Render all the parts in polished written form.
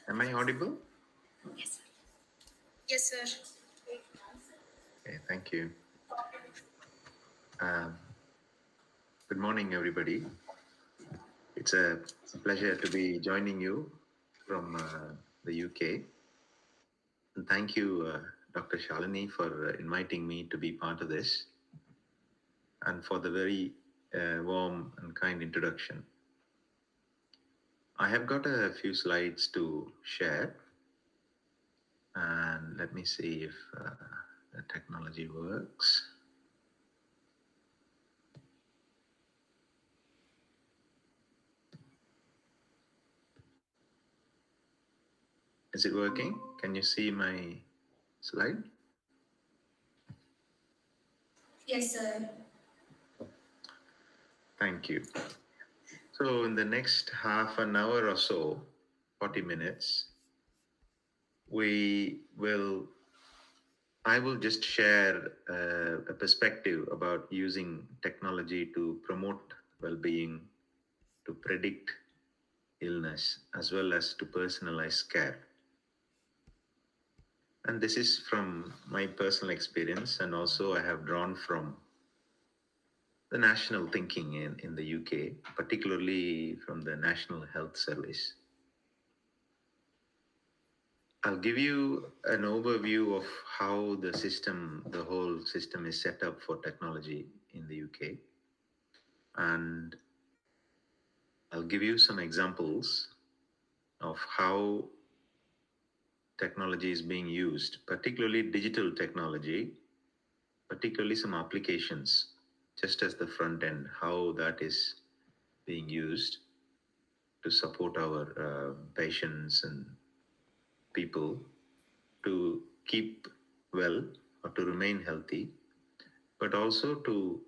Am I audible? Yes, sir. Yes, sir. Okay, thank you. Um, Good morning, everybody. It's a pleasure to be joining you from the UK. And thank you, Dr. Shalini, for inviting me to be part of this and for the very warm and kind introduction. I have got a few slides to share, and let me see if the technology works. Is it working? Can you see my slide? Yes, sir. Thank you. So, in the next half an hour or so, 40 minutes, we will, I will just share a perspective about using technology to promote well being, to predict illness, as well as to personalize care. And this is from my personal experience, and also I have drawn from the national thinking in the UK, particularly from the National Health Service. I'll give you an overview of how the whole system is set up for technology in the UK. And I'll give you some examples of how technology is being used, particularly digital technology, particularly some applications, just as the front end, how that is being used to support our patients and people to keep well or to remain healthy, but also to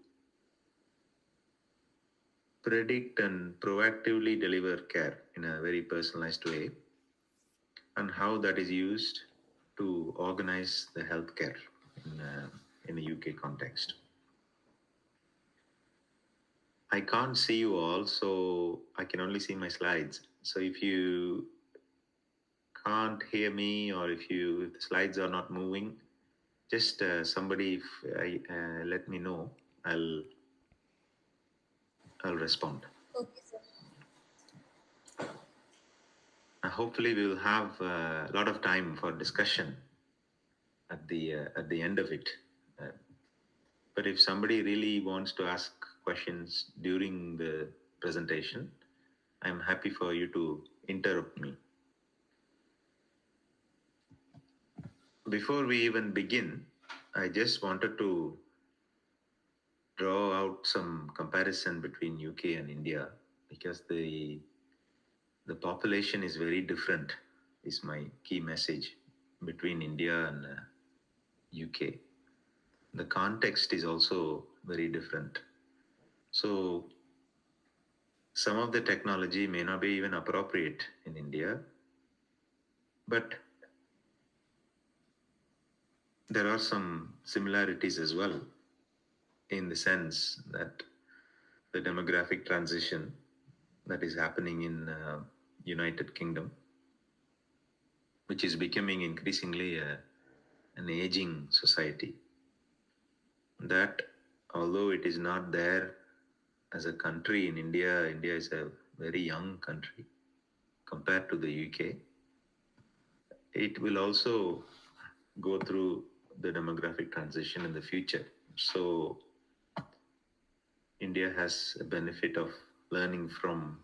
predict and proactively deliver care in a very personalized way, and how that is used to organize the healthcare in a UK context. I can't see you all, so I can only see my slides. So if you can't hear me, or if the slides are not moving, just somebody let me know. I'll I'll respond. Okay, sir. Hopefully, we will have a lot of time for discussion at the end of it. Uh, but if somebody really wants to ask questions during the presentation, I'm happy for you to interrupt me. Before we even begin, I just wanted to draw out some comparison between UK and India, because the population is very different, is my key message, between India and UK. The context is also very different. So some of the technology may not be even appropriate in India, but there are some similarities as well, in the sense that the demographic transition that is happening in United Kingdom, which is becoming increasingly an aging society, that although it is not there as a country in India, India is a very young country compared to the UK. It will also go through the demographic transition in the future. So India has a benefit of learning from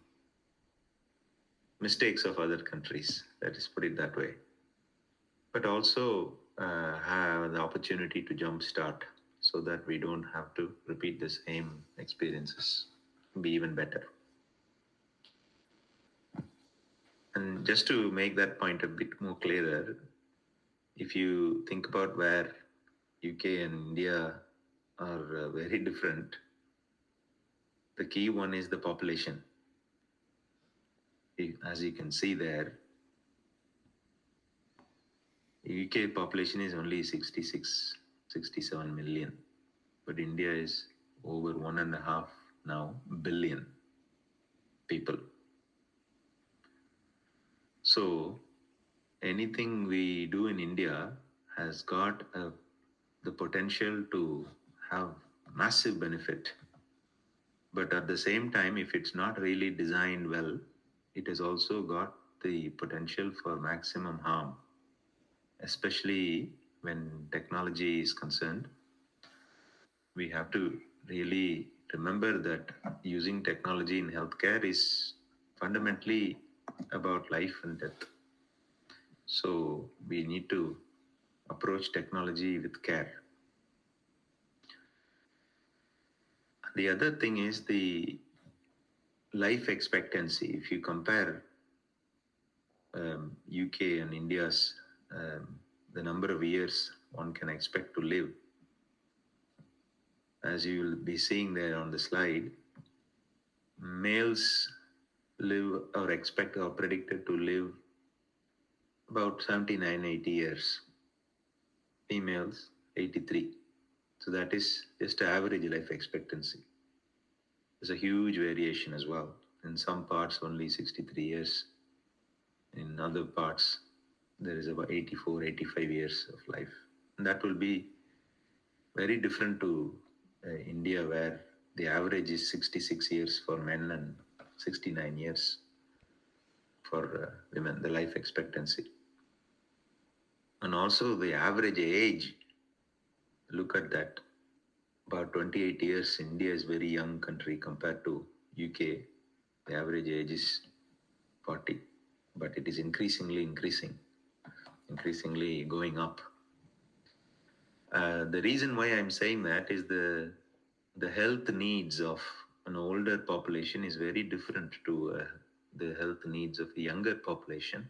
mistakes of other countries. Let us put it that way. But also have the opportunity to jumpstart so that we don't have to repeat the same experiences, be even better. And just to make that point a bit more clearer, if you think about where UK and India are very different, the key one is the population. As you can see there, UK population is only 66, 67 million, but India is over 1.5 now billion people. So anything we do in India has got the potential to have massive benefit. But at the same time, if it's not really designed well, it has also got the potential for maximum harm, especially when technology is concerned. We have to really remember that using technology in healthcare is fundamentally about life and death. So we need to approach technology with care. The other thing is the life expectancy. If you compare UK and India's the number of years one can expect to live, as you will be seeing there on the slide, males live or expect or predicted to live about 79, 80 years. Females 83. So that is just average life expectancy. There's a huge variation as well. In some parts only 63 years. In other parts there is about 84, 85 years of life. And that will be very different to India, where the average is 66 years for men and 69 years for women, the life expectancy. And also the average age, look at that. About 28 years, India is very young country compared to UK. The average age is 40, but it is increasingly going up. The reason why I'm saying that is the health needs of an older population is very different to the health needs of a younger population.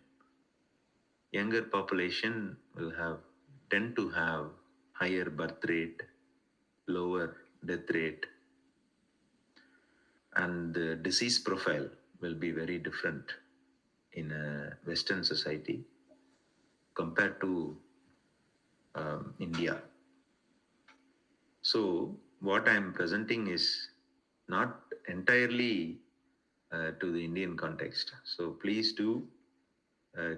Younger population will tend to have higher birth rate, lower death rate, and the disease profile will be very different in a Western society compared to India. So what I'm presenting is not entirely to the Indian context. So please do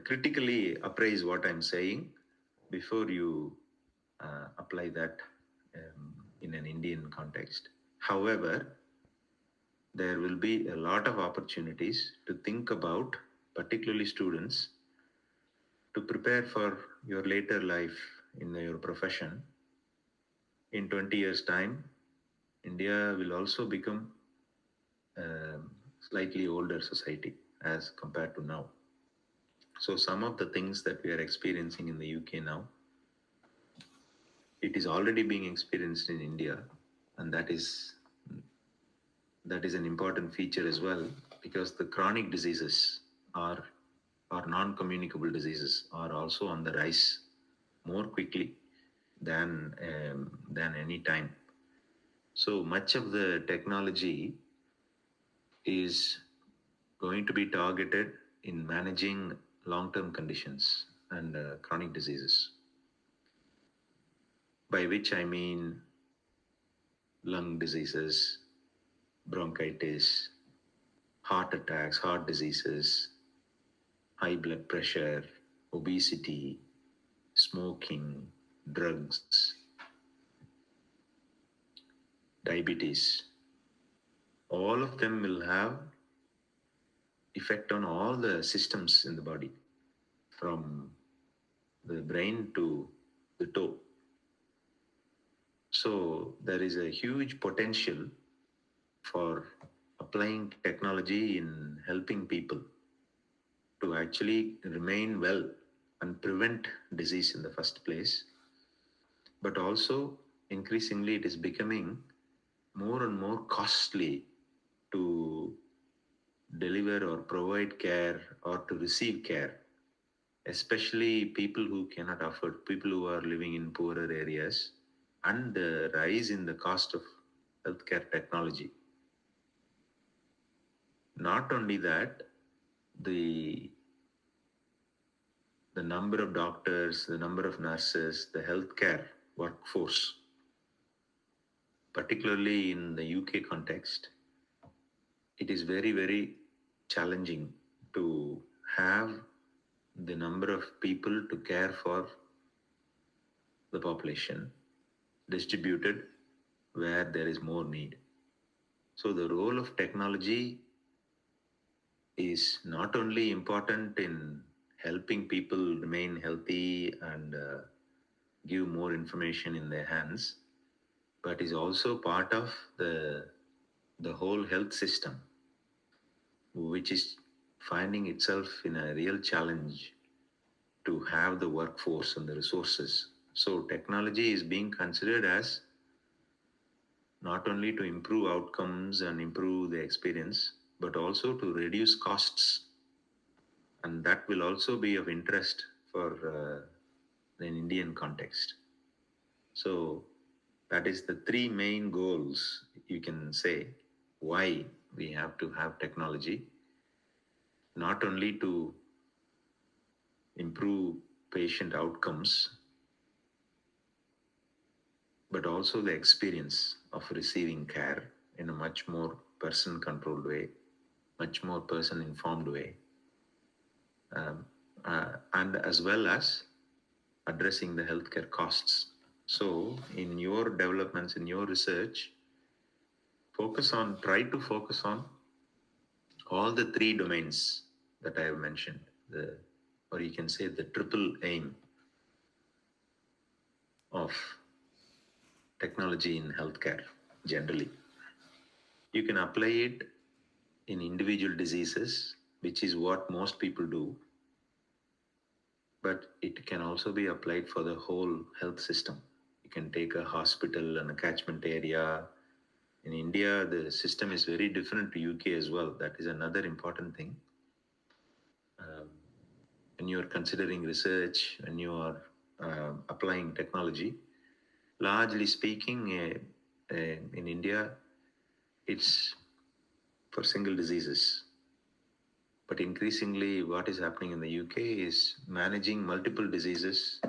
critically appraise what I'm saying before you apply that in an Indian context. However, there will be a lot of opportunities to think about, particularly students, to prepare for your later life in your profession. In 20 years' time, India will also become a slightly older society as compared to now. So some of the things that we are experiencing in the UK now, it is already being experienced in India, and that is an important feature as well, because the chronic diseases are or non-communicable diseases are also on the rise more quickly than any time. So much of the technology is going to be targeted in managing long-term conditions and chronic diseases, by which I mean lung diseases, bronchitis, heart attacks, heart diseases, high blood pressure, obesity, smoking, drugs, diabetes. All of them will have effect on all the systems in the body, from the brain to the toe. So there is a huge potential for applying technology in helping people to actually remain well and prevent disease in the first place. But also, increasingly, it is becoming more and more costly to deliver or provide care or to receive care, especially people who cannot afford, people who are living in poorer areas, and the rise in the cost of healthcare technology. Not only that, the the number of doctors, the number of nurses, the healthcare workforce, particularly in the UK context, it is very, very challenging to have the number of people to care for the population distributed where there is more need. So the role of technology is not only important in helping people remain healthy and give more information in their hands, but is also part of the whole health system, which is finding itself in a real challenge to have the workforce and the resources. So technology is being considered as not only to improve outcomes and improve the experience, but also to reduce costs. And that will also be of interest for an Indian context. So that is the three main goals, you can say, why we have to have technology, not only to improve patient outcomes, but also the experience of receiving care in a much more person controlled way, much more person informed way, and as well as addressing the healthcare costs. So, in your developments, in your research, try to focus on all the three domains that I have mentioned, or you can say the triple aim of technology in healthcare generally. You can apply it in individual diseases, which is what most people do, but it can also be applied for the whole health system. You can take a hospital and a catchment area. In India, the system is very different to UK as well. That is another important thing. When you are considering research, when you are applying technology, largely speaking, in India, it's for single diseases. But increasingly, what is happening in the UK is managing multiple diseases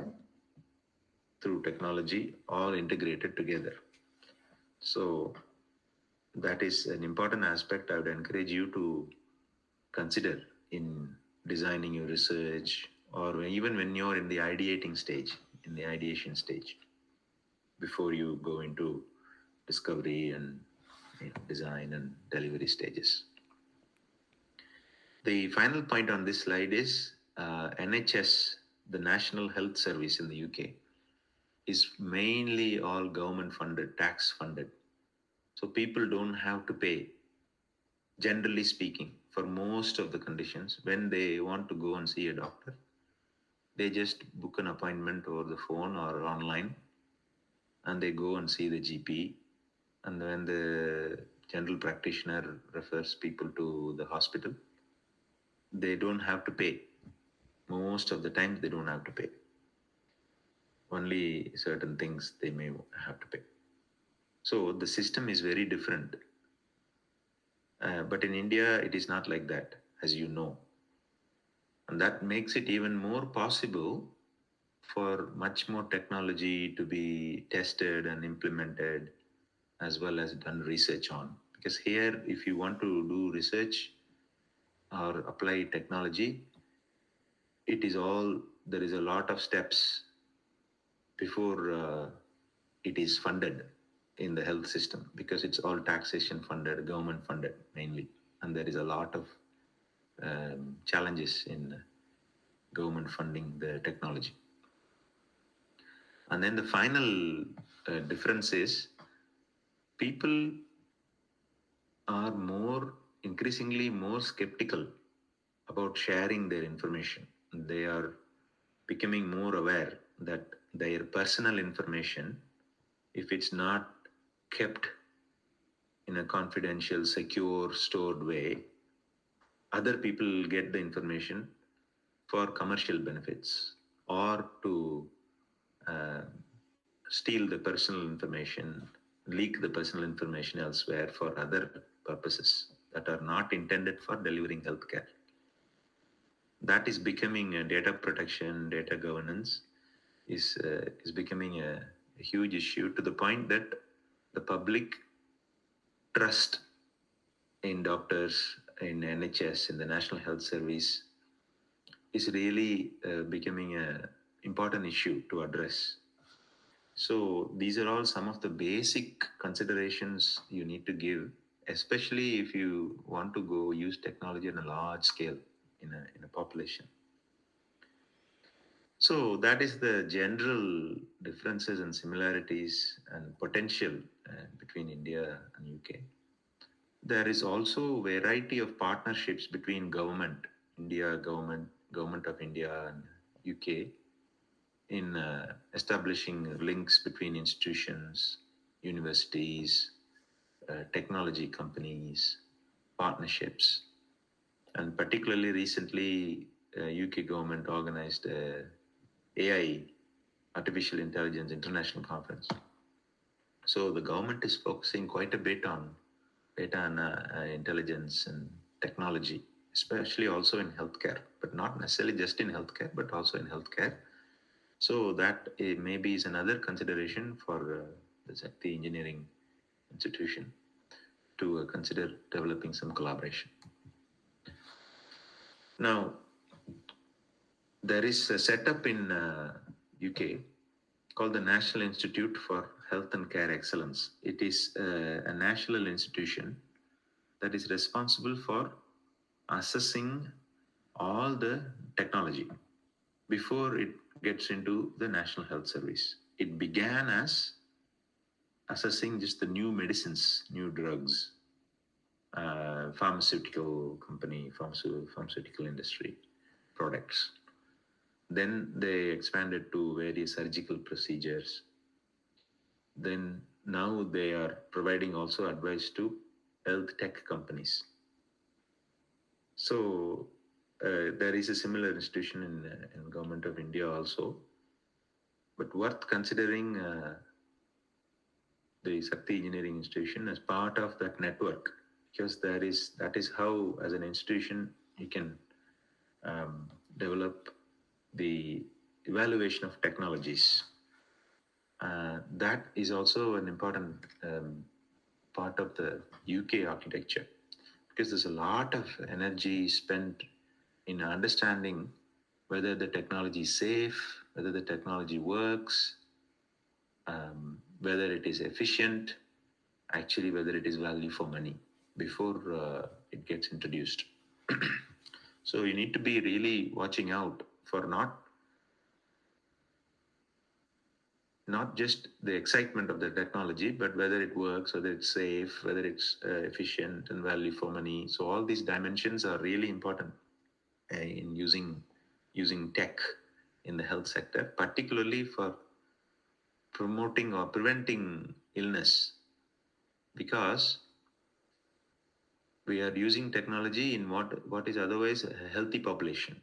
through technology, all integrated together. So, that is an important aspect I would encourage you to consider in designing your research, or even when you're in the ideation stage, before you go into discovery and design and delivery stages. The final point on this slide is NHS, the National Health Service in the UK, is mainly all government funded, tax funded. So people don't have to pay, generally speaking, for most of the conditions. When they want to go and see a doctor, they just book an appointment over the phone or online, and they go and see the GP. And when the general practitioner refers people to the hospital, they don't have to pay. Most of the times, they don't have to pay. Only certain things they may have to pay. So the system is very different. But in India, it is not like that, as you know. And that makes it even more possible for much more technology to be tested and implemented, as well as done research on. Because here, if you want to do research or apply technology, there is a lot of steps before it is funded in the health system, because it's all taxation funded, government funded mainly. And there is a lot of challenges in government funding the technology. And then the final difference is people are increasingly more skeptical about sharing their information. They are becoming more aware that their personal information, if it's not kept in a confidential, secure, stored way, other people get the information for commercial benefits, or to uh, steal the personal information, leak the personal information elsewhere for other purposes that are not intended for delivering healthcare. That is becoming a data protection, data governance is becoming a huge issue, to the point that the public trust in doctors, in NHS, in the National Health Service is really becoming a important issue to address. So these are all some of the basic considerations you need to give, especially if you want to go use technology on a large scale in a population. So that is the general differences and similarities and potential between India and UK. There is also variety of partnerships between government of India and UK in establishing links between institutions, universities, technology companies, partnerships, and particularly recently, UK government organized a AI, Artificial Intelligence International Conference. So the government is focusing quite a bit on data and intelligence and technology, especially also in healthcare, but not necessarily just in healthcare, but also in healthcare. So that maybe is another consideration for the Sakti Engineering Institution to consider developing some collaboration. Now, there is a setup in UK called the National Institute for Health and Care Excellence. It is a national institution that is responsible for assessing all the technology before it gets into the National Health Service. It began as assessing just the new medicines, new drugs, pharmaceutical company, pharmaceutical industry products. Then they expanded to various surgical procedures. Then now they are providing also advice to health tech companies. So there is a similar institution in Government of India also, but worth considering the Sakti Engineering Institution as part of that network, because that is how, as an institution, you can develop the evaluation of technologies. That is also an important part of the UK architecture, because there's a lot of energy spent in understanding whether the technology is safe, whether the technology works, whether it is efficient, actually whether it is value for money before it gets introduced. So you need to be really watching out for not just the excitement of the technology, but whether it works, whether it's safe, whether it's efficient and value for money. So all these dimensions are really important in using tech in the health sector, particularly for promoting or preventing illness, because we are using technology in what is otherwise a healthy population.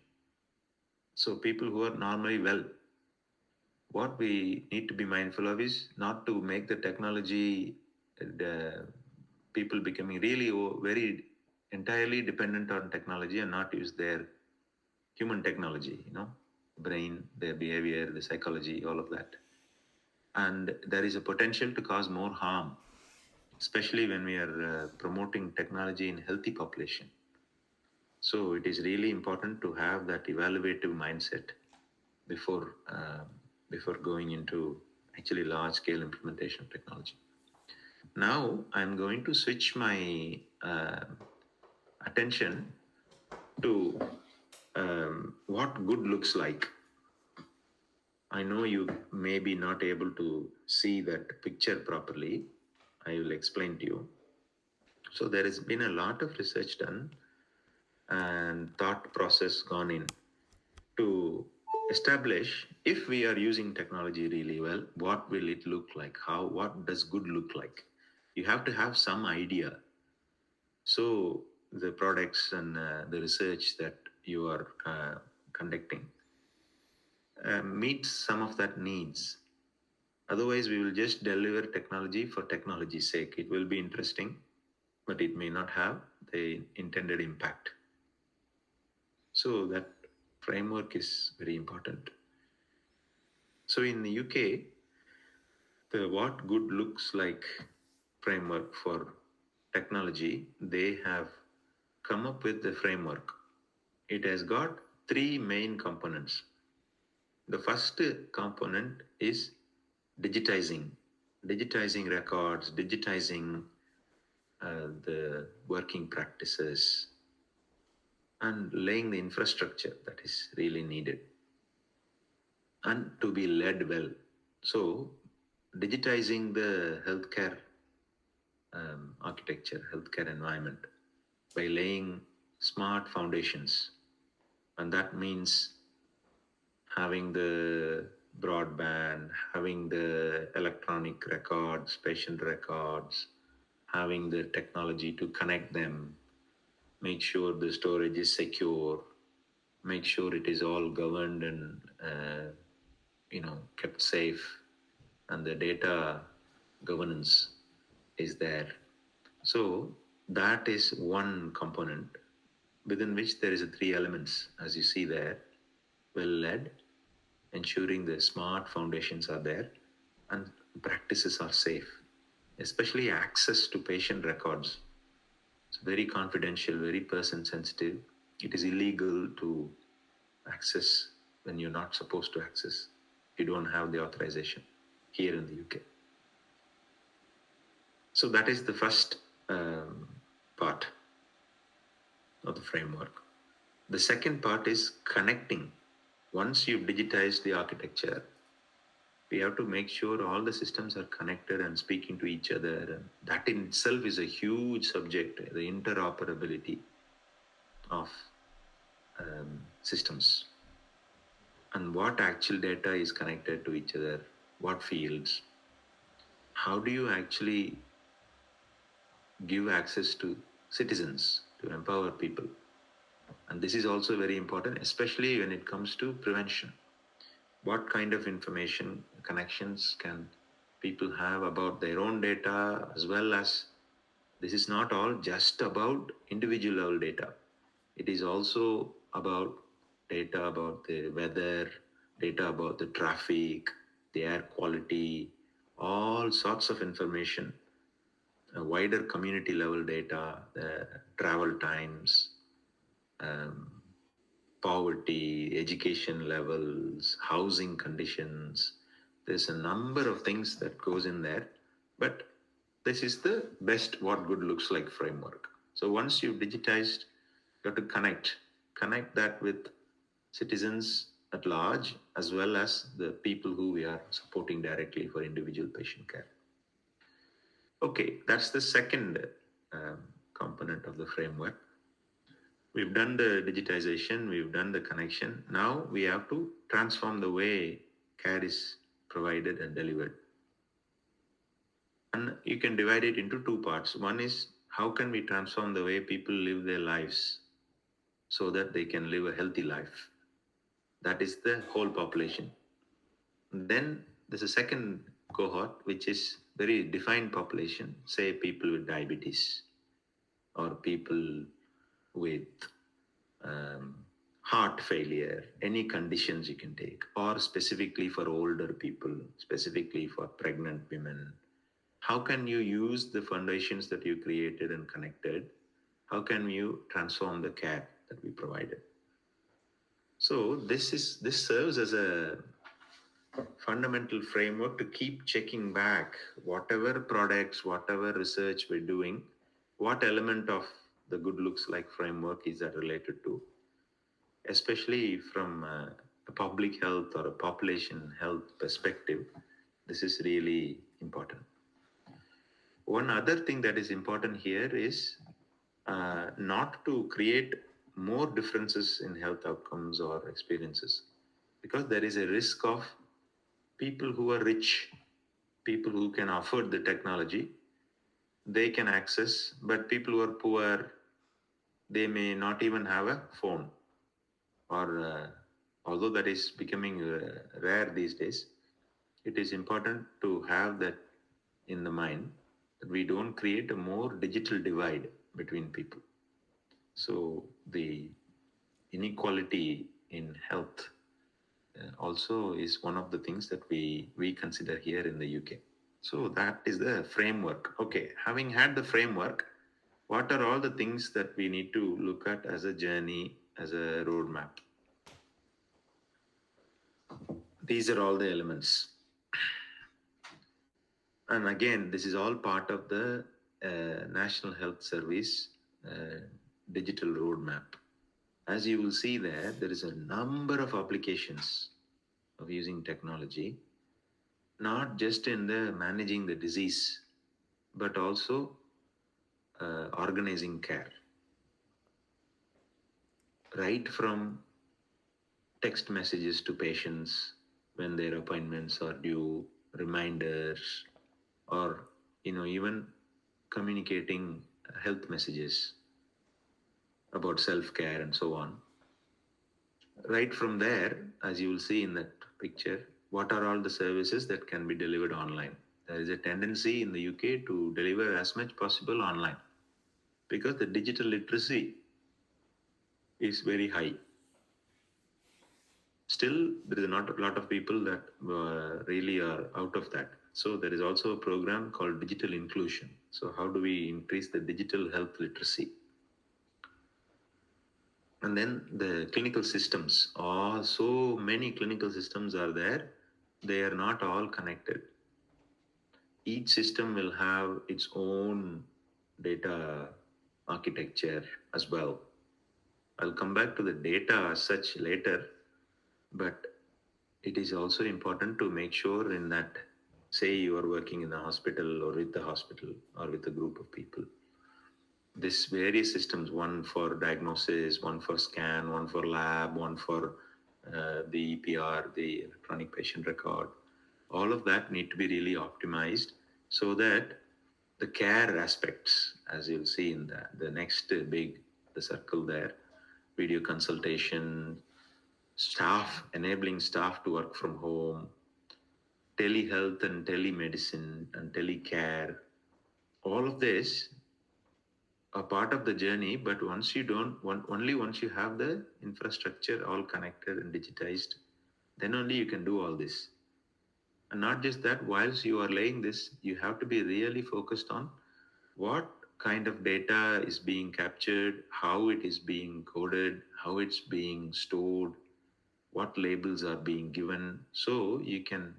So people who are normally well, what we need to be mindful of is not to make the technology, the people becoming really very entirely dependent on technology and not use their human technology, brain, their behavior, the psychology, all of that. And there is a potential to cause more harm, especially when we are promoting technology in healthy population. So it is really important to have that evaluative mindset before before going into actually large scale implementation of technology. Now I'm going to switch my attention to what good looks like. I know you may be not able to see that picture properly. I will explain to you. So there has been a lot of research done and thought process gone in to establish, if we are using technology really well, what will it look like? What does good look like? You have to have some idea. So the products and the research that you are conducting meets some of that needs. Otherwise, we will just deliver technology for technology's sake. It will be interesting, but it may not have the intended impact. So that framework is very important. So in the UK, the what good looks like framework for technology, they have come up with the framework. It has got three main components. The first component is digitizing, digitizing records, digitizing the working practices, and laying the infrastructure that is really needed and to be led well. So, digitizing the healthcare architecture, healthcare environment by laying smart foundations, and that means having the broadband, having the electronic records, patient records, having the technology to connect them, make sure the storage is secure, make sure it is all governed and kept safe, and the data governance is there. So that is one component within which there is a three elements, as you see there: well led, ensuring the smart foundations are there, and practices are safe, especially access to patient records. It's very confidential, very person sensitive. It is illegal to access when you're not supposed to access. You don't have the authorization here in the UK. So that is the first part of the framework. The second part is connecting. Once you've digitized the architecture, we have to make sure all the systems are connected and speaking to each other. And that in itself is a huge subject, the interoperability of systems. And what actual data is connected to each other, what fields, how do you actually give access to citizens to empower people. And this is also very important, especially when it comes to prevention. What kind of information connections can people have about their own data, as well as this is not all just about individual level data. It is also about data about the weather, data about the traffic, the air quality, all sorts of information, a wider community level data, the travel times, um, poverty, education levels, housing conditions. There's a number of things that goes in there, but this is the best what good looks like framework. So once you've digitized, you have to connect that with citizens at large, as well as the people who we are supporting directly for individual patient care. Okay, that's the second um, component of the framework. We've done the digitization, we've done the connection. Now we have to transform the way care is provided and delivered. And you can divide it into two parts. One is how can we transform the way people live their lives so that they can live a healthy life? That is the whole population. Then there's a second cohort, which is very defined population, say people with diabetes or people with um, heart failure, any conditions you can take, or specifically for older people, specifically for pregnant women. How can you use the foundations that you created and connected? How can you transform the care that we provided? So this serves as a fundamental framework to keep checking back whatever products, whatever research we're doing, what element of the good looks like framework is that related to, especially from a public health or a population health perspective. This is really important. One other thing that is important here is not to create more differences in health outcomes or experiences, because there is a risk of people who are rich, people who can afford the technology, they can access, but people who are poor, they may not even have a phone, or although that is becoming rare these days, it is important to have that in the mind, that we don't create a more digital divide between people. So the inequality in health also is one of the things that we consider here in the UK. So that is the framework. Okay, having had the framework, what are all the things that we need to look at as a journey, as a roadmap? These are all the elements. And again, this is all part of the National Health Service digital roadmap. As you will see there is a number of applications of using technology, not just in the managing the disease, but also organizing care. Right from text messages to patients when their appointments are due, reminders, or even communicating health messages about self-care and so on. Right from there, as you will see in that picture, what are all the services that can be delivered online? There is a tendency in the UK to deliver as much possible online because the digital literacy is very high. Still, there is not a lot of people that really are out of that. So there is also a program called digital inclusion. So how do we increase the digital health literacy? And then the clinical systems. So many clinical systems are there. They are not all connected. Each system will have its own data architecture as well. I'll come back to the data as such later, but it is also important to make sure in that, say you are working in the hospital or with the hospital or with a group of people, this various systems, one for diagnosis, one for scan, one for lab, one for the EPR, the electronic patient record, all of that need to be really optimized so that the care aspects, as you'll see in the next big, the circle there, video consultation, staff, enabling staff to work from home, telehealth and telemedicine and telecare, all of this are part of the journey. But once you don't want, only once you have the infrastructure all connected and digitized, then only you can do all this. And not just that, whilst you are laying this, you have to be really focused on what kind of data is being captured, how it is being coded, how it's being stored, what labels are being given, so you can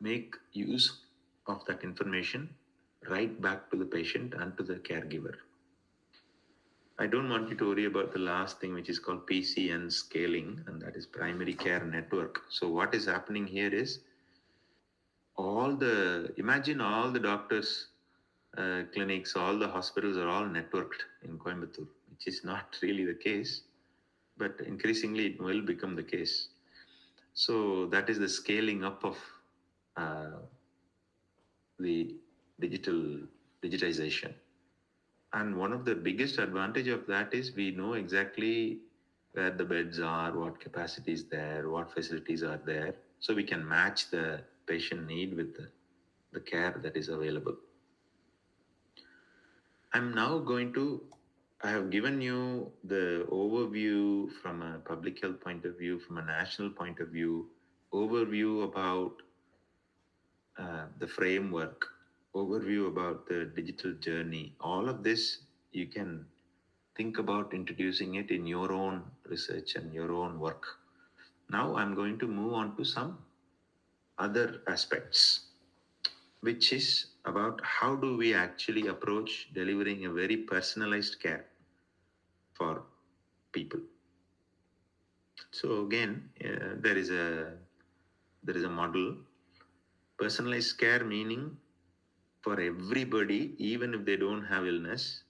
make use of that information right back to the patient and to the caregiver. I don't want you to worry about the last thing, which is called PCN scaling, and that is primary care network. So what is happening here is imagine all the doctors, clinics, all the hospitals are all networked in Coimbatore, which is not really the case, but increasingly it will become the case. So that is the scaling up of the digitization. And one of the biggest advantage of that is we know exactly where the beds are, what capacity is there, what facilities are there. So we can match the patient need with the care that is available. I have given you the overview from a public health point of view, from a national point of view, overview about the framework, overview about the digital journey. All of this you can think about introducing it in your own research and your own work. Now I'm going to move on to some other aspects, which is about how do we actually approach delivering a very personalized care for people. So again, there is a model, personalized care, meaning for everybody, even if they don't have illness,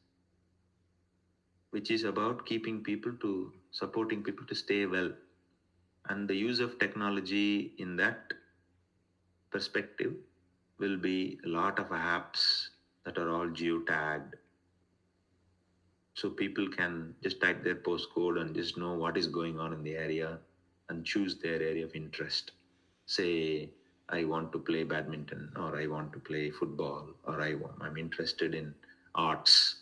which is about supporting people to stay well. And the use of technology in that perspective will be a lot of apps that are all geotagged. So people can just type their postcode and just know what is going on in the area and choose their area of interest. Say, I want to play badminton, or I want to play football, or I'm interested in arts,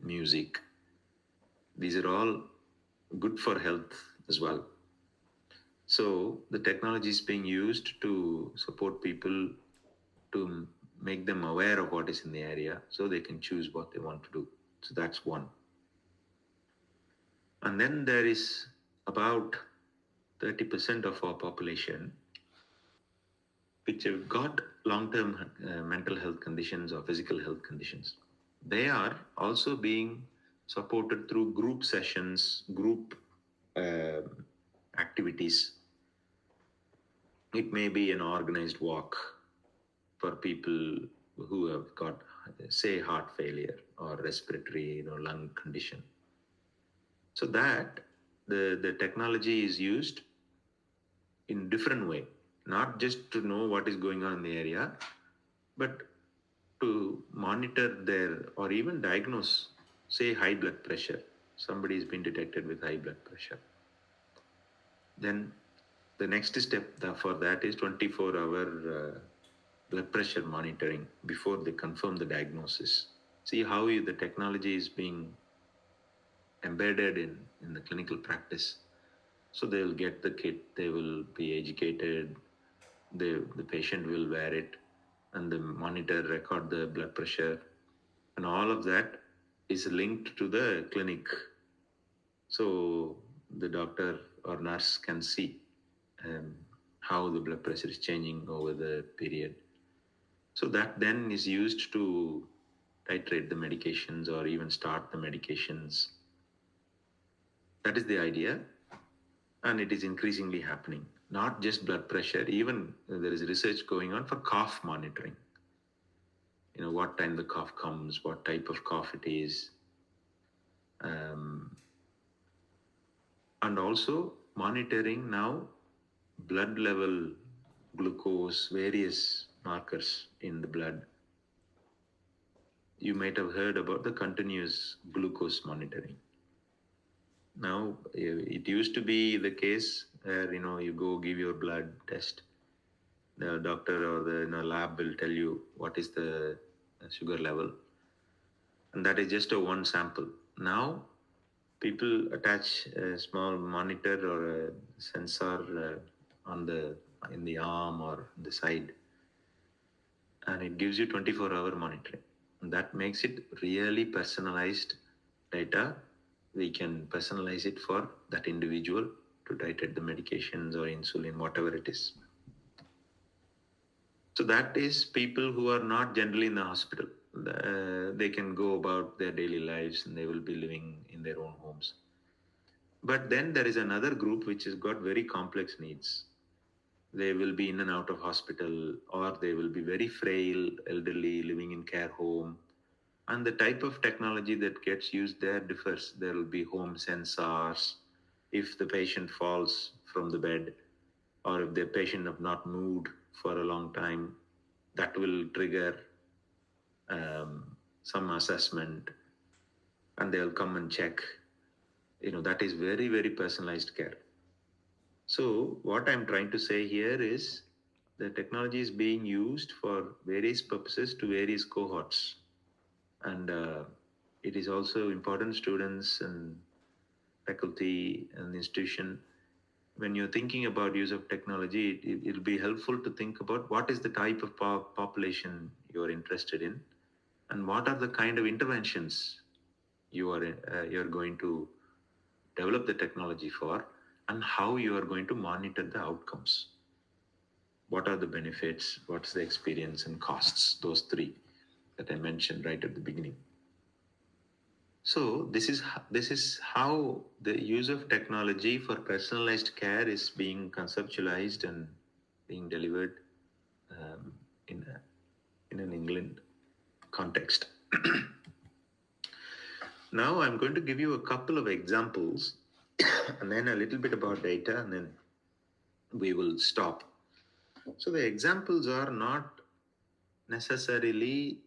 music. These are all good for health as well. So the technology is being used to support people, to make them aware of what is in the area so they can choose what they want to do. So that's one. And then there is about 30% of our population which have got long-term mental health conditions or physical health conditions. They are also being supported through group sessions, group uh, activities. It may be an organized walk for people who have got, say, heart failure or respiratory, lung condition. So that the technology is used in different way, not just to know what is going on in the area, but to monitor their or even diagnose, say, high blood pressure. Somebody has been detected with high blood pressure. Then the next step for that is 24-hour blood pressure monitoring before they confirm the diagnosis. See how the technology is being embedded in the clinical practice. So they will get the kit, they will be educated, the patient will wear it, and the monitor record the blood pressure, and all of that is linked to the clinic. So the doctor or nurse can see um, how the blood pressure is changing over the period. So that then is used to titrate the medications or even start the medications. That is the idea, and it is increasingly happening. Not just blood pressure, even there is research going on for cough monitoring. What time the cough comes, what type of cough it is, um, and also monitoring now blood level, glucose, various markers in the blood. You might have heard about the continuous glucose monitoring. Now, it used to be the case where, you go give your blood test. The doctor or the lab will tell you what is the sugar level. And that is just a one sample. Now, people attach a small monitor or a sensor in the arm or the side, and it gives you 24-hour monitoring. And that makes it really personalized data. We can personalize it for that individual to titrate the medications or insulin, whatever it is. So that is people who are not generally in the hospital. They can go about their daily lives and they will be living in their own homes. But then there is another group which has got very complex needs. They will be in and out of hospital, or they will be very frail, elderly, living in care home. And the type of technology that gets used there differs. There will be home sensors. If the patient falls from the bed, or if the patient have not moved for a long time, that will trigger some assessment, and they'll come and check. That is very, very personalized care. So what I'm trying to say here is the technology is being used for various purposes to various cohorts. And it is also important, students and faculty and institution, when you're thinking about use of technology, it'll be helpful to think about what is the type of population you're interested in, and what are the kind of interventions you're going to develop the technology for, and how you are going to monitor the outcomes. What are the benefits? What's the experience and costs? Those three that I mentioned right at the beginning. So this is how the use of technology for personalized care is being conceptualized and being delivered in an England context. Now I'm going to give you a couple of examples and then a little bit about data, and then we will stop. So the examples are not necessarily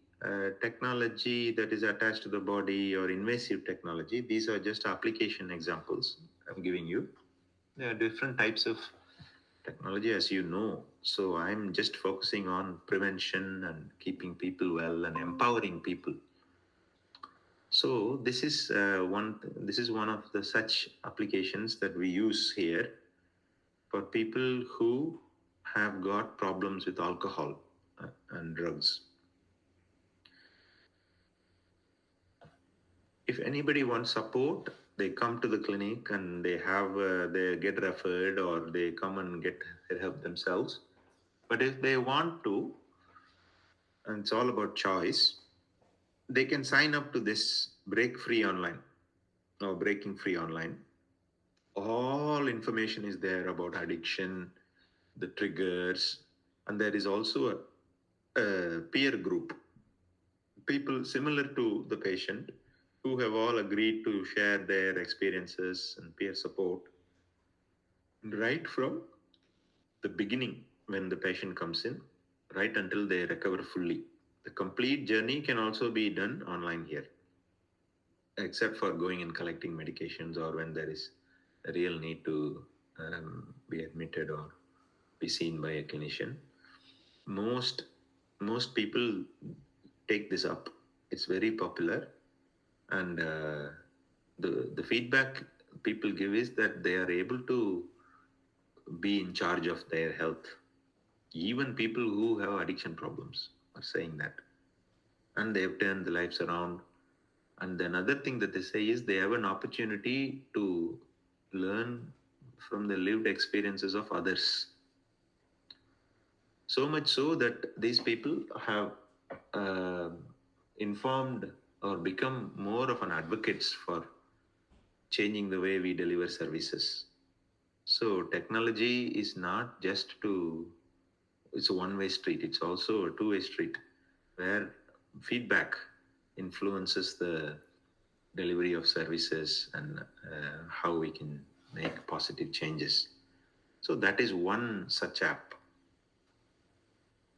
technology that is attached to the body or invasive technology. These are just application examples I'm giving you. There are different types of technology, as you know. So I'm just focusing on prevention and keeping people well and empowering people. So this is one of the such applications that we use here for people who have got problems with alcohol and drugs. If anybody wants support They come to the clinic and they get referred, or they come and get their help themselves. But if they want to, and it's all about choice, they can sign up to this break free online or breaking free online. All information is there about addiction, the triggers, and there is also a peer group, people similar to the patient, who have all agreed to share their experiences and peer support right from the beginning when the patient comes in, right until they recover fully. The complete journey can also be done online here, except for going and collecting medications, or when there is a real need to be admitted or be seen by a clinician. Most most people take this up. It's very popular, and the feedback people give is that they are able to be in charge of their health. Even people who have addiction problems are saying that, and they've turned their lives around. And another thing that they say is they have an opportunity to learn from the lived experiences of others. So much so that these people have uh, informed or become more of an advocates for changing the way we deliver services. So technology is not just to, it's a one-way street. It's also a two-way street where feedback influences the delivery of services and how we can make positive changes. So that is one such app,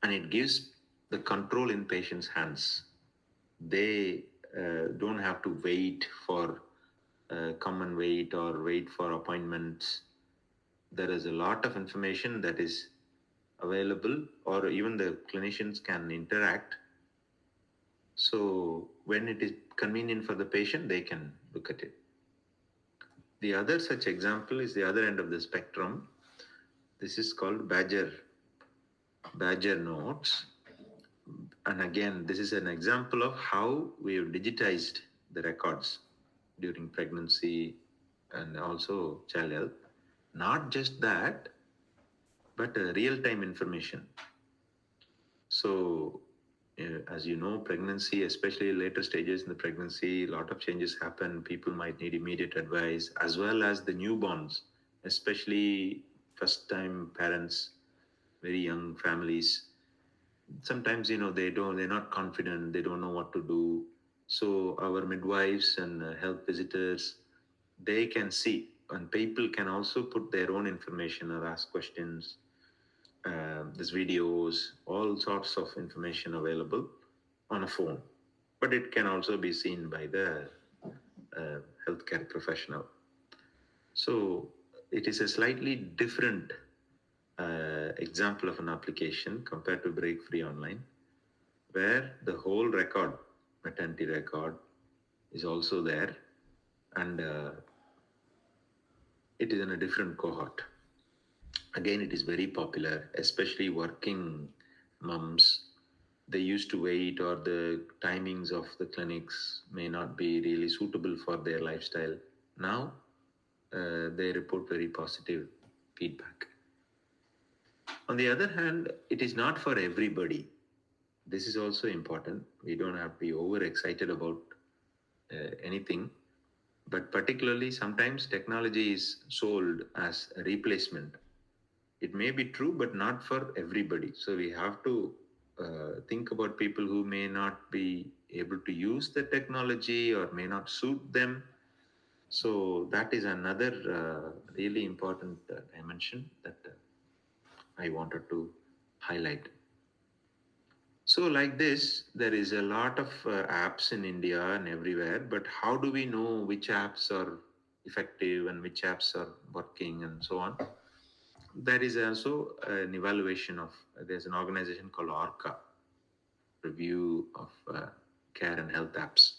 and it gives the control in patients' hands. They don't have to wait for come and wait or wait for appointments. There is a lot of information that is available, or even the clinicians can interact. So when it is convenient for the patient, they can look at it. The other such example is the other end of the spectrum. This is called Badger Notes. And again, this is an example of how we have digitized the records during pregnancy and also child health. Not just that, but real-time information. So, as you know, pregnancy, especially later stages in the pregnancy, a lot of changes happen. People might need immediate advice, as well as the newborns, especially first-time parents, very young families. Sometimes, they're not confident, they don't know what to do. So our midwives and health visitors, they can see, and people can also put their own information or ask questions. There's videos, all sorts of information available on a phone, but it can also be seen by the healthcare professional. So it is a slightly different example of an application compared to Break Free Online, where the whole record, maternity record, is also there, and it is in a different cohort. Again, it is very popular, especially working moms. They used to wait, or the timings of the clinics may not be really suitable for their lifestyle. Now, they report very positive feedback. On the other hand, it is not for everybody. This is also important. We don't have to be overexcited about anything, but particularly sometimes technology is sold as a replacement. It may be true, but not for everybody. So we have to think about people who may not be able to use the technology or may not suit them. So that is another really important dimension that I wanted to highlight. So, like this, there is a lot of apps in India and everywhere, but how do we know which apps are effective and which apps are working and so on? There is also an evaluation of, there's an organization called ORCA, Review of Care and Health Apps.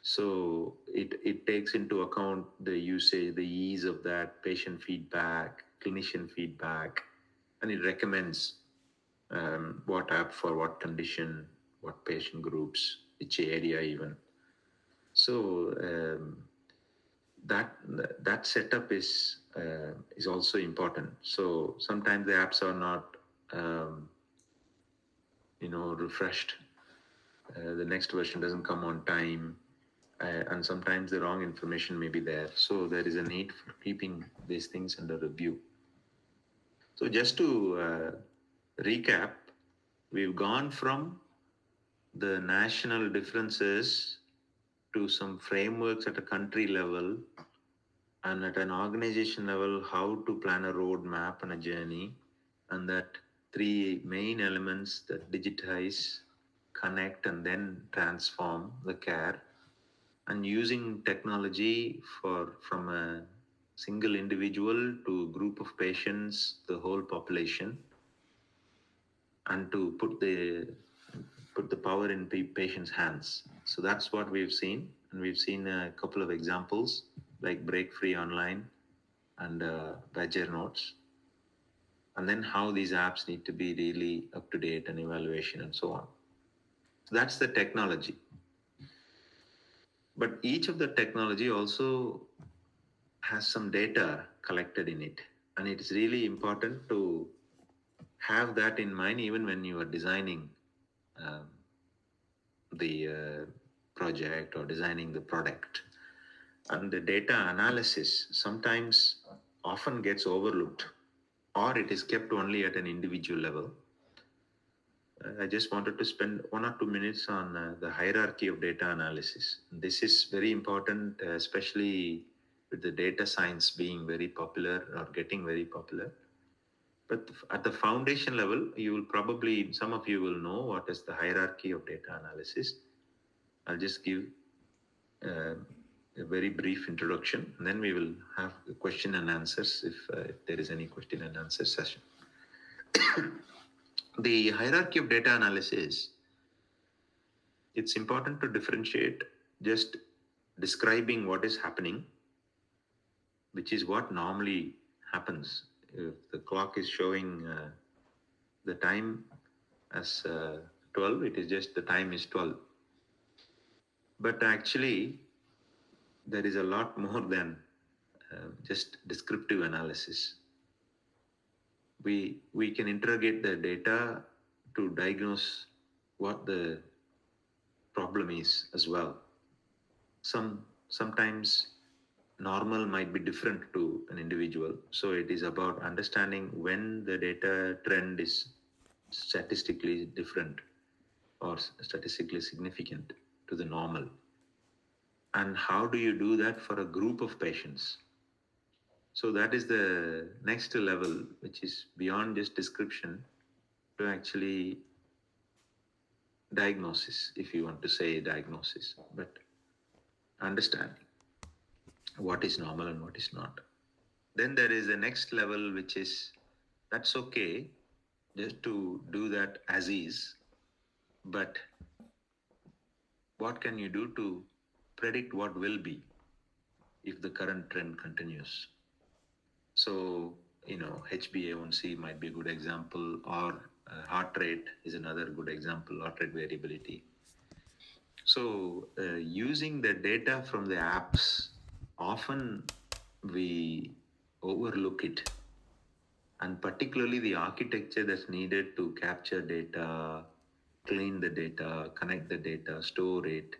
So it takes into account the usage, the ease of that, patient feedback, clinician feedback, and it recommends what app for what condition, what patient groups, which area even. So that setup is also important. So sometimes the apps are not refreshed. The next version doesn't come on time, and sometimes the wrong information may be there. So there is a need for keeping these things under review. So just to recap, we've gone from the national differences to some frameworks at a country level and at an organization level, how to plan a roadmap and a journey, and that three main elements that digitize, connect, and then transform the care, and using technology for from a single individual to a group of patients, the whole population, and to put the power in patients' hands. So that's what we've seen, and we've seen a couple of examples like Break Free Online and Badger Notes, and then how these apps need to be really up to date and evaluation and so on. So that's the technology. But each of the technology also has some data collected in it, and it is really important to have that in mind even when you are designing um, the project or designing the product. And the data analysis sometimes often gets overlooked, or it is kept only at an individual level. I just wanted to spend 1 or 2 minutes on the hierarchy of data analysis. This is very important, especially with the data science being very popular or getting very popular. But at the foundation level, you will probably, some of you will know what is the hierarchy of data analysis. I'll just give uh, a very brief introduction, and then we will have the question and answers if there is any question and answer session. The hierarchy of data analysis, it's important to differentiate just describing what is happening, which is what normally happens. If the clock is showing the time as 12, it is just the time is 12. But actually, there is a lot more than just descriptive analysis. We can interrogate the data to diagnose what the problem is as well. Sometimes normal might be different to an individual, so it is about understanding when the data trend is statistically different or statistically significant to the normal, and how do you do that for a group of patients. So that is the next level, which is beyond just description to actually diagnosis, if you want to say diagnosis, but understanding what is normal and what is not. Then there is the next level, which is that's okay just to do that as is, but what can you do to predict what will be if the current trend continues? So, HbA1c might be a good example, or heart rate is another good example, heart rate variability. So, using the data from the apps, often we overlook it, and particularly the architecture that's needed to capture data, clean the data, connect the data, store it,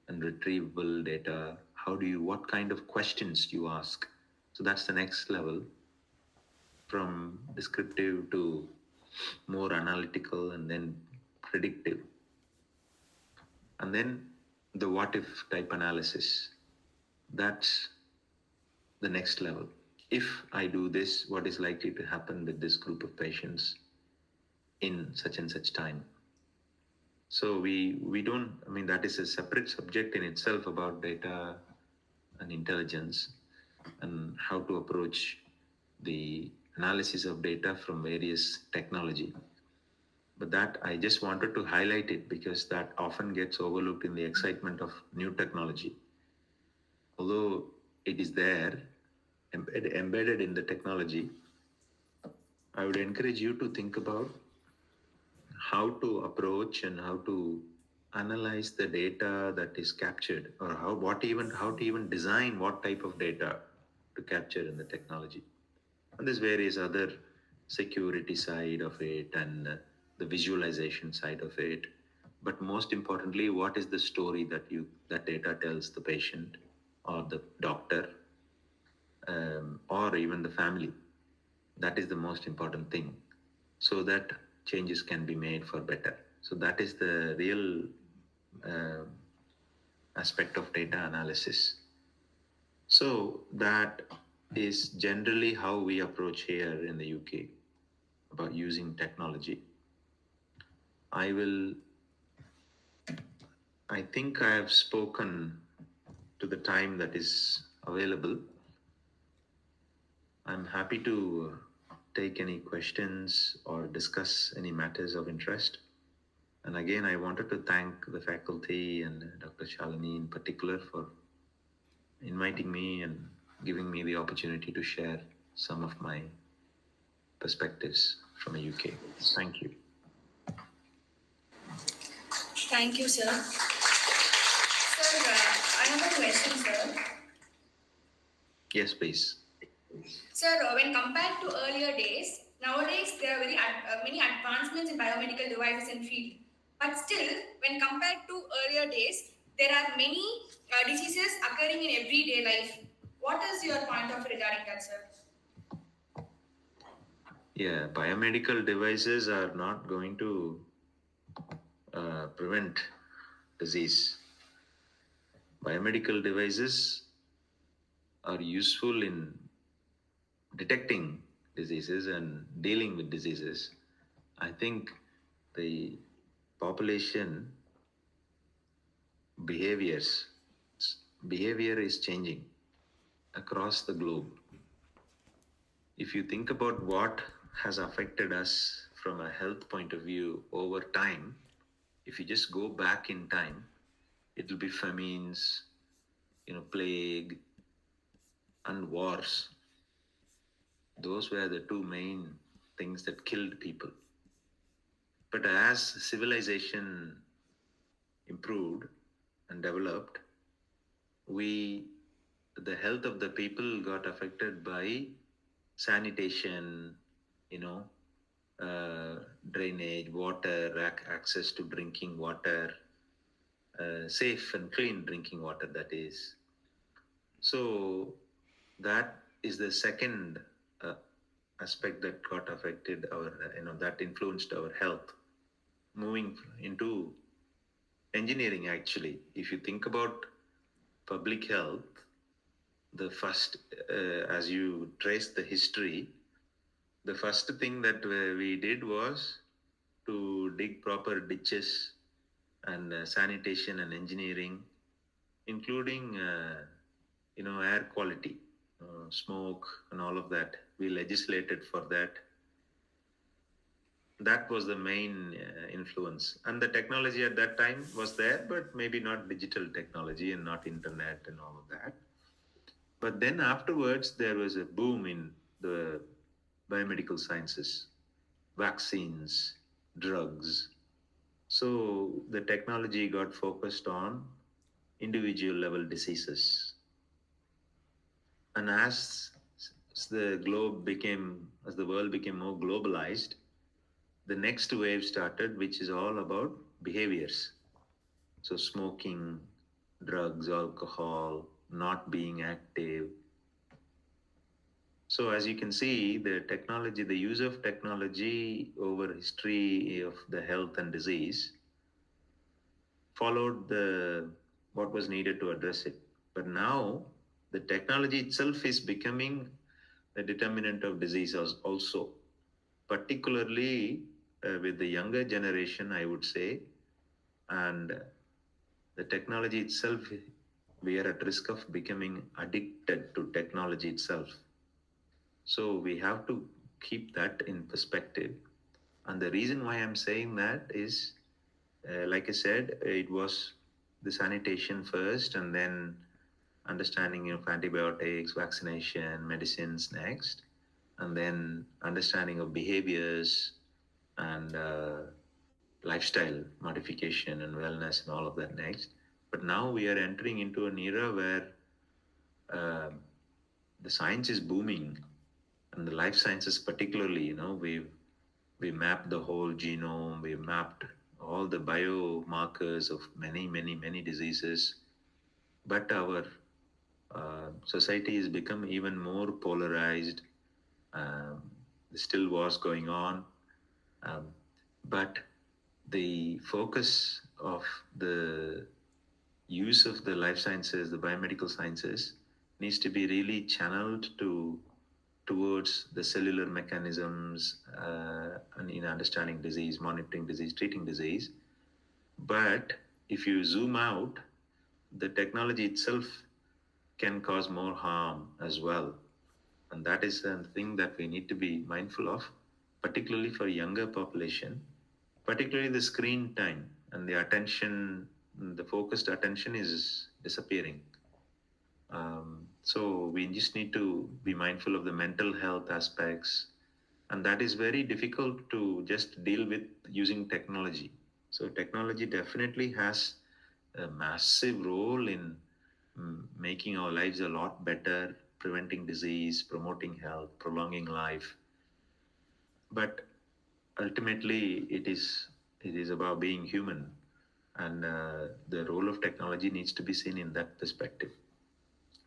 and retrievable data. What kind of questions do you ask? So that's the next level, from descriptive to more analytical and then predictive. And then the what if type analysis, that's the next level. If I do this, what is likely to happen with this group of patients in such and such time? So we don't, I mean, that is a separate subject in itself about data and intelligence and how to approach the analysis of data from various technology. But that I just wanted to highlight it because that often gets overlooked in the excitement of new technology. Although it is there, embedded in the technology, I would encourage you to think about how to approach and how to analyze the data that is captured, or how to even design what type of data to capture in the technology. And there's various other security side of it, and the visualization side of it. But most importantly, what is the story that data tells the patient or the doctor, or even the family? That is the most important thing, so that changes can be made for better. So that is the real uh, aspect of data analysis. So that is generally how we approach here in the UK about using technology. I will, I think I have spoken to the time that is available. I'm happy to take any questions or discuss any matters of interest. And again, I wanted to thank the faculty and Dr. Shalini in particular for inviting me and giving me the opportunity to share some of my perspectives from the UK. Thank you. Thank you, sir. Sir, I have a question, sir. Yes, please. Sir, when compared to earlier days, nowadays there are many advancements in biomedical devices and field. But still, when compared to earlier days, there are many diseases occurring in everyday life. What is your point of regarding that, sir? Yeah, biomedical devices are not going to prevent disease. Biomedical devices are useful in detecting diseases and dealing with diseases. I think the population behaviors behavior is changing across the globe. If you think about what has affected us from a health point of view over time, if you just go back in time, it will be famines, plague, and wars. Those were the two main things that killed people. But as civilization improved and developed, we the health of the people got affected by sanitation, you know, drainage, water, access to drinking water, safe and clean drinking water, that is. So that is the second uh, aspect that got affected that influenced our health. Moving into engineering, actually, if you think about public health, the first, as you trace the history, the first thing that we did was to dig proper ditches and sanitation and engineering, including air quality, smoke and all of that. We legislated for that. That was the main influence, and the technology at that time was there, but maybe not digital technology and not internet and all of that. But then afterwards, there was a boom in the biomedical sciences, vaccines, drugs. So the technology got focused on individual level diseases. And as the world became more globalized, the next wave started, which is all about behaviors. So smoking, drugs, alcohol, not being active. So as you can see, the use of technology over history of the health and disease followed the what was needed to address it. But now the technology itself is becoming a determinant of disease also, particularly with the younger generation, I would say. And the technology itself, we are at risk of becoming addicted to technology itself. So we have to keep that in perspective. And the reason why I'm saying that is, like I said, it was the sanitation first, and then understanding of antibiotics, vaccination, medicines next, and then understanding of behaviors and lifestyle modification and wellness and all of that next. But now we are entering into an era where uh, the science is booming, and the life sciences particularly. We mapped the whole genome. We mapped all the biomarkers of many diseases. But our society has become even more polarized. There's still wars going on, um, but the focus of the use of the life sciences, the biomedical sciences, needs to be really channeled towards the cellular mechanisms and in understanding disease, monitoring disease, treating disease. But if you zoom out, the technology itself can cause more harm as well. And that is a thing that we need to be mindful of, particularly for younger population, particularly the screen time and the attention, the focused attention is disappearing. So we just need to be mindful of the mental health aspects, and that is very difficult to just deal with using technology. So technology definitely has a massive role in making our lives a lot better, preventing disease, promoting health, prolonging life. But ultimately, it is about being human, and the role of technology needs to be seen in that perspective.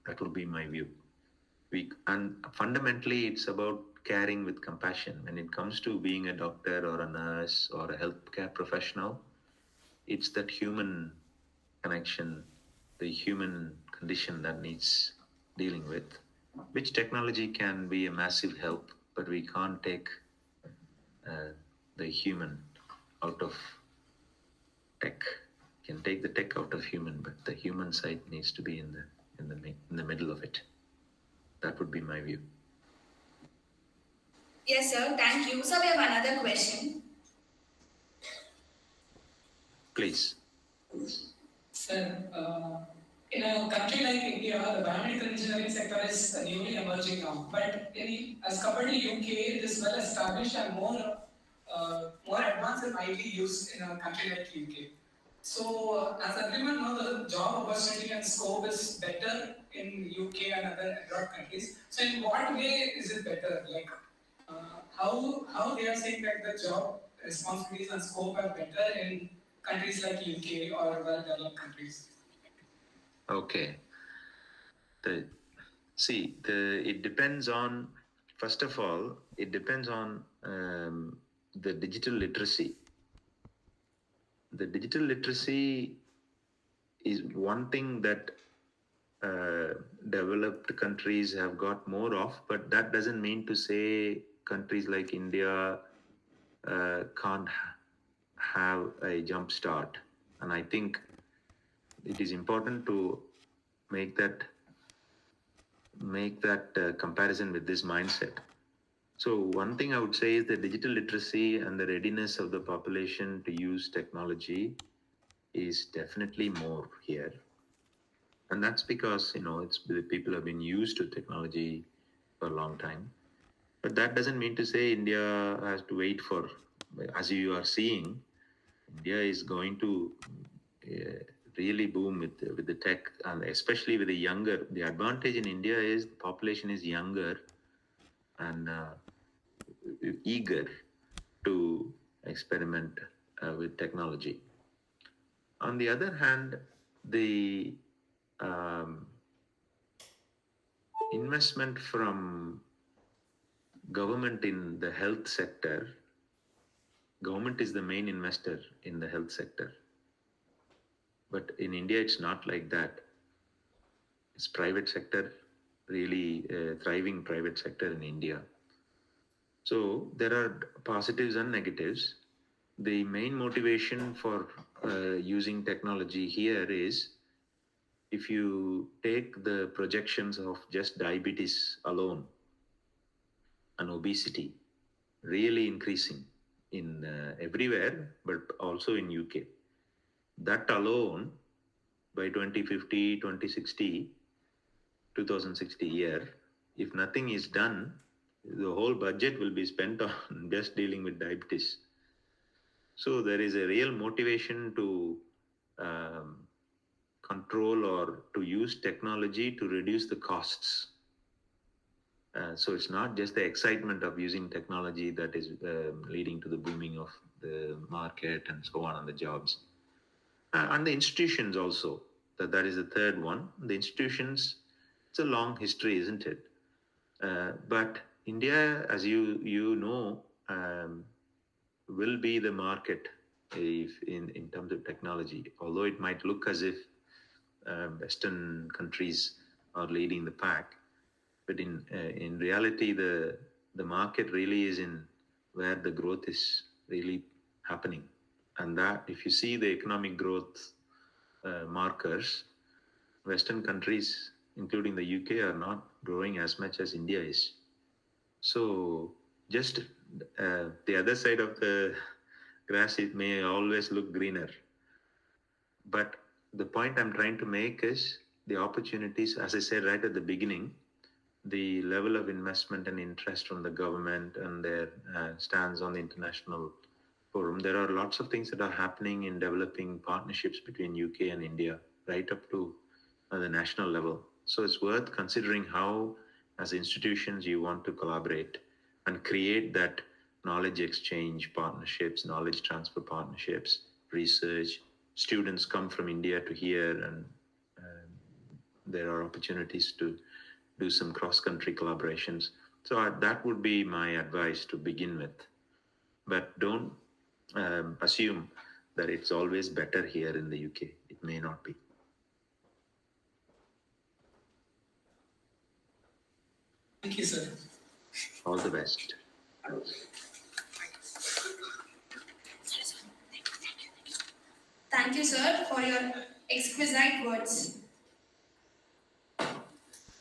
That would be my view. And fundamentally, it's about caring with compassion. When it comes to being a doctor or a nurse or a healthcare professional, it's that human connection, the human condition that needs dealing with, which technology can be a massive help, but we can't take uh, the human out of tech. Can take the tech out of human, but the human side needs to be in the middle of it. That would be my view. Yes, sir. Thank you. So we have another question. Please. Sir, in a country like India, the biomedical engineering sector is newly emerging now. But as compared to UK, it is well established and more advanced and widely used in a country like UK. So, as everyone knows, the job opportunity and scope is better in UK and other abroad countries. So, in what way is it better? Like, how they are saying that the job responsibilities and scope are better in countries like UK or well-developed countries? Okay. The it depends on, first of all, it depends on the digital literacy. The digital literacy is one thing that developed countries have got more of, but that doesn't mean to say countries like India can't have a jump start. And I think it is important to make that comparison with this mindset. So one thing I would say is the digital literacy and the readiness of the population to use technology is definitely more here. And that's because, it's people have been used to technology for a long time. But that doesn't mean to say India has to wait for, as you are seeing, India is going to uh, really boom with the tech, and especially with the younger. The advantage in India is the population is younger and eager to experiment with technology. On the other hand, the um, investment from government in the health sector, government is the main investor in the health sector. But in India, it's not like that. It's private sector, really thriving private sector in India. So there are positives and negatives. The main motivation for using technology here is, if you take the projections of just diabetes alone and obesity really increasing in everywhere, but also in UK, that alone by 2050, 2060, 2060 year, if nothing is done, the whole budget will be spent on just dealing with diabetes. So there is a real motivation to um, control or to use technology to reduce the costs. So it's not just the excitement of using technology that is leading to the booming of the market and so on and the jobs. And the institutions also. That is the third one. The institutions, it's a long history, isn't it? But India, as you know, will be the market if in terms of technology. Although it might look as if Western countries are leading the pack, but in reality, the market really is in where the growth is really happening, and that if you see the economic growth markers, Western countries, including the UK, are not growing as much as India is. So just the other side of the grass, it may always look greener. But the point I'm trying to make is the opportunities, as I said right at the beginning, the level of investment and interest from the government and their stance on the international forum. There are lots of things that are happening in developing partnerships between UK and India, right up to the national level. So it's worth considering how, as institutions, you want to collaborate and create that knowledge exchange partnerships, knowledge transfer partnerships, research. Students come from India to here, and there are opportunities to do some cross country collaborations. So that would be my advice to begin with. But don't assume that it's always better here in the UK. It may not be. Thank you, sir. All the best. Thank you, sir, for your exquisite words.